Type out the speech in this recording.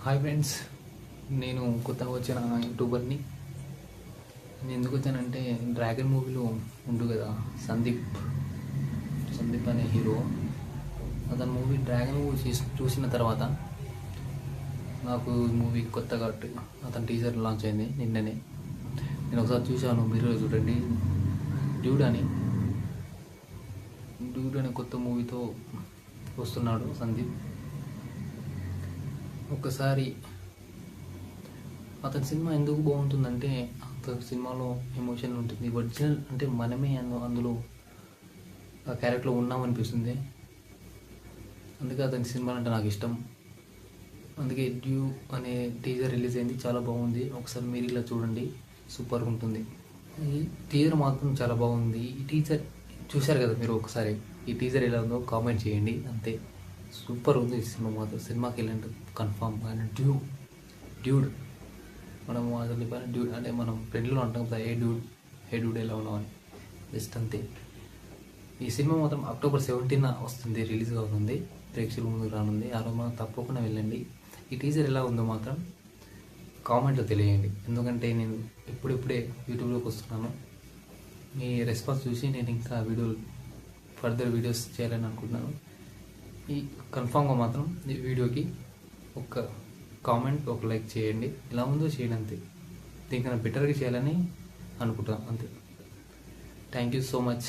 Hi friends, నేను కొత్తగా వచ్చిన యూట్యూబర్ని. నేను ఎందుకు వచ్చానంటే డ్రాగన్ మూవీలో ఉండు కదా సందీప్ అనే హీరో. అతని మూవీ డ్రాగన్ మూవీ చూసిన తర్వాత నాకు ఈ మూవీ కొత్తగా అతని టీజర్ లాంచ్ అయింది నిన్ననే. నేను ఒకసారి చూశాను, మీరు చూడండి. డ్యూడ్ అనే కొత్త మూవీతో వస్తున్నాడు సందీప్. ఒకసారి అతని సినిమా ఎందుకు బాగుంటుందంటే అతని సినిమాలో ఎమోషన్ ఉంటుంది. ఒరిజినల్ అంటే మనమే అందులో ఆ క్యారెక్టర్లో ఉన్నామనిపిస్తుంది. అందుకే అతని సినిమా అంటే నాకు ఇష్టం. అందుకే డ్యూ అనే టీజర్ రిలీజ్ అయింది, చాలా బాగుంది. ఒకసారి మీరు ఇలా చూడండి, సూపర్గా ఉంటుంది. ఈ టీజర్ మాత్రం చాలా బాగుంది. ఈ టీజర్ చూశారు కదా మీరు, ఒకసారి ఈ టీజర్ ఎలా ఉందో కామెంట్ చేయండి. అంతే, సూపర్ ఉంది ఈ సినిమా మాత్రం. సినిమాకి వెళ్ళండి కన్ఫామ్. అండ్ డ్యూడ్ మనం అసలు డ్యూడ్ అంటే మనం ఫ్రెండ్లో అంటాం కదా, ఏ డ్యూడ్ ఎలా ఉన్నాం అని, జస్ట్ అంతే. ఈ సినిమా మాత్రం అక్టోబర్ 17 వస్తుంది, రిలీజ్ అవుతుంది, ప్రేక్షకుల ముందుకు రానుంది. ఆ రోజు మనం తప్పకుండా వెళ్ళండి. ఈ టీజర్ ఎలా ఉందో మాత్రం కామెంట్లో తెలియండి. ఎందుకంటే నేను ఇప్పుడిప్పుడే యూట్యూబ్లోకి వస్తున్నాను. మీ రెస్పాన్స్ చూసి నేను ఇంకా ఫర్దర్ వీడియోస్ చేయాలని అనుకుంటున్నాను. ఈ కన్ఫామ్గా మాత్రం ఈ వీడియోకి ఒక కామెంట్, ఒక లైక్ చేయండి. ఎలా ఉందో చేయండి అంతే. దీనికన్నా బెటర్గా చేయాలని అనుకుంటాను అంతే. Thank you so much.